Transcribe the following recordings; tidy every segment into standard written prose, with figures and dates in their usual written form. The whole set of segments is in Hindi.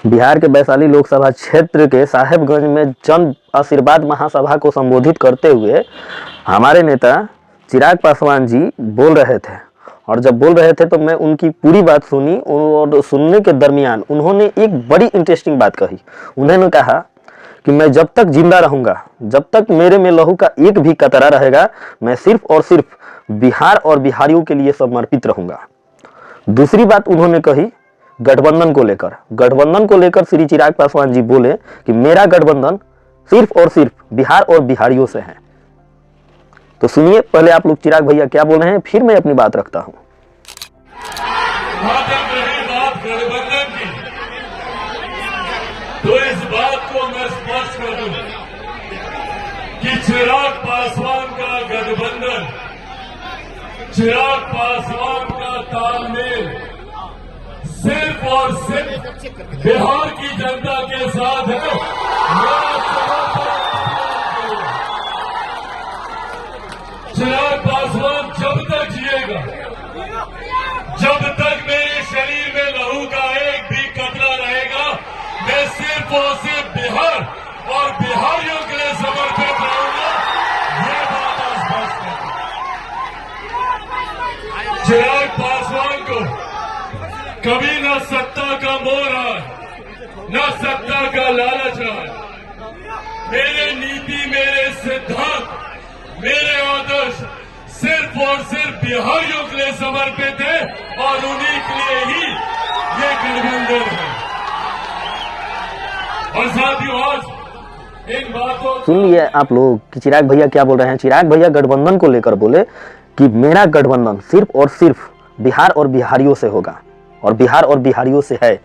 बिहार के वैशाली लोकसभा क्षेत्र के साहेबगंज में जन आशीर्वाद महासभा को संबोधित करते हुए हमारे नेता चिराग पासवान जी बोल रहे थे। और जब बोल रहे थे तो मैं उनकी पूरी बात सुनी और सुनने के दरमियान उन्होंने एक बड़ी इंटरेस्टिंग बात कही। उन्होंने कहा कि मैं जब तक जिंदा रहूंगा, जब तक मेरे में लहू का एक भी कतरा रहेगा, मैं सिर्फ और सिर्फ बिहार और बिहारियों के लिए समर्पित रहूंगा। दूसरी बात उन्होंने कही गठबंधन को लेकर श्री चिराग पासवान जी बोले कि मेरा गठबंधन सिर्फ और सिर्फ बिहार और बिहारियों से है। तो सुनिए पहले आप लोग चिराग भैया क्या बोल रहे हैं, फिर मैं अपनी बात रखता हूं। गठबंधन की तो इस बात को मैं स्पष्ट कर दूं कि चिराग पासवान का गठबंधन, चिराग पासवान का तालमेल सिर्फ और सिर्फ बिहार की जनता के साथ है। चिराग पासवान जब तक जिएगा, जब तक मेरे शरीर में लहू का एक भी कतरा रहेगा, मैं सिर्फ और सिर्फ बिहार और बिहारियों के लिए समर्पित रहूंगा। ये बात आज स्पष्ट है। चिराग पासवान को कभी न सत्ता का मोह रहा है, न सत्ता का लालच रहा है। मेरे नीति, मेरे सिद्धांत, मेरे आदर्श सिर्फ और सिर्फ बिहारियों के लिए समर्पित है और उन्हीं के लिए ही ये गठबंधन है। और साथियों आज इन बातों सुन लिए आप लोग कि चिराग भैया क्या बोल रहे हैं। चिराग भैया गठबंधन को लेकर बोले कि मेरा गठबंधन सिर्फ और सिर्फ बिहार और बिहारियों से होगा और बिहार और बिहारियों से है।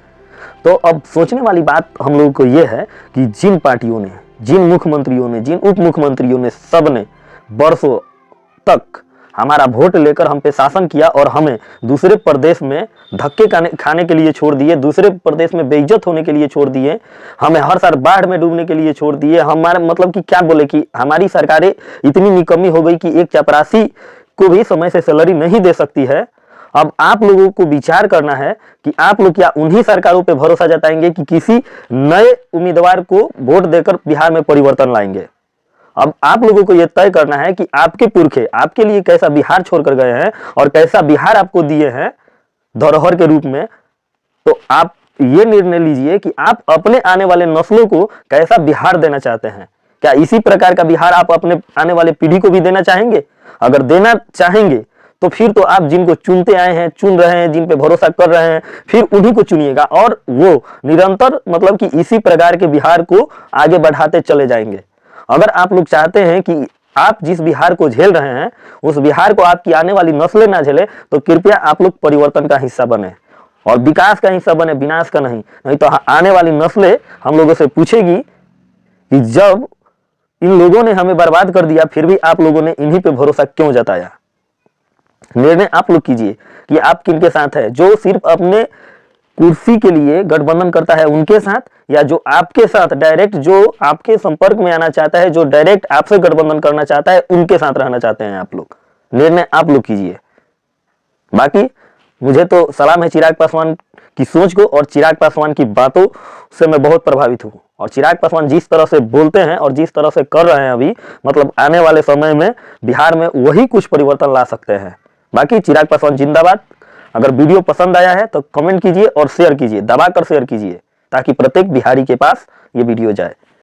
तो अब सोचने वाली बात हम लोगों को यह है कि जिन पार्टियों ने, जिन मुख्यमंत्रियों ने, जिन उप मुख्यमंत्रियों ने, सब ने बरसों तक हमारा वोट लेकर हम पे शासन किया और हमें दूसरे प्रदेश में धक्के खाने के लिए छोड़ दिए, दूसरे प्रदेश में बेइज्जत होने के लिए छोड़ दिए, हमें हर साल बाढ़ में डूबने के लिए छोड़ दिए। हमारे मतलब कि क्या बोले कि हमारी सरकारें इतनी निकम्मी हो गई कि एक चपरासी को भी समय से सैलरी नहीं दे सकती है। अब आप लोगों को विचार करना है कि आप लोग क्या उन्हीं सरकारों पे भरोसा जताएंगे कि किसी नए उम्मीदवार को वोट देकर बिहार में परिवर्तन लाएंगे। अब आप लोगों को यह तय करना है कि आपके पुरखे आपके लिए कैसा बिहार छोड़कर गए हैं और कैसा बिहार आपको दिए हैं धरोहर के रूप में। तो आप ये निर्णय लीजिए कि आप अपने आने वाले नस्लों को कैसा बिहार देना चाहते हैं। क्या इसी प्रकार का बिहार आप अपने आने वाले पीढ़ी को भी देना चाहेंगे? अगर देना चाहेंगे तो फिर तो आप जिनको चुनते आए हैं, चुन रहे हैं, जिन पे भरोसा कर रहे हैं, फिर उन्हीं को चुनिएगा और वो निरंतर मतलब कि इसी प्रकार के बिहार को आगे बढ़ाते चले जाएंगे। अगर आप लोग चाहते हैं कि आप जिस बिहार को झेल रहे हैं उस बिहार को आपकी आने वाली नस्लें ना झेले, तो कृपया आप लोग परिवर्तन का हिस्सा बने और विकास का हिस्सा बने, विनाश का नहीं तो आने वाली नस्लें हम लोगों से पूछेगी कि जब इन लोगों ने हमें बर्बाद कर दिया फिर भी आप लोगों ने इन्हीं पे भरोसा क्यों जताया। निर्णय आप लोग कीजिए कि आप किनके साथ है, जो सिर्फ अपने कुर्सी के लिए गठबंधन करता है उनके साथ, या जो आपके साथ डायरेक्ट, जो आपके संपर्क में आना चाहता है, जो डायरेक्ट आपसे गठबंधन करना चाहता है, उनके साथ रहना चाहते हैं आप लोग। निर्णय आप लोग कीजिए। बाकी मुझे तो सलाम है चिराग पासवान की सोच को और चिराग पासवान की बातों से मैं बहुत प्रभावित हूँ। और चिराग पासवान जिस तरह से बोलते हैं और जिस तरह से कर रहे हैं अभी, मतलब आने वाले समय में बिहार में वही कुछ परिवर्तन ला सकते हैं। बाकी चिराग पासवान जिंदाबाद। अगर वीडियो पसंद आया है तो कमेंट कीजिए और शेयर कीजिए, दबाकर शेयर कीजिए ताकि प्रत्येक बिहारी के पास ये वीडियो जाए।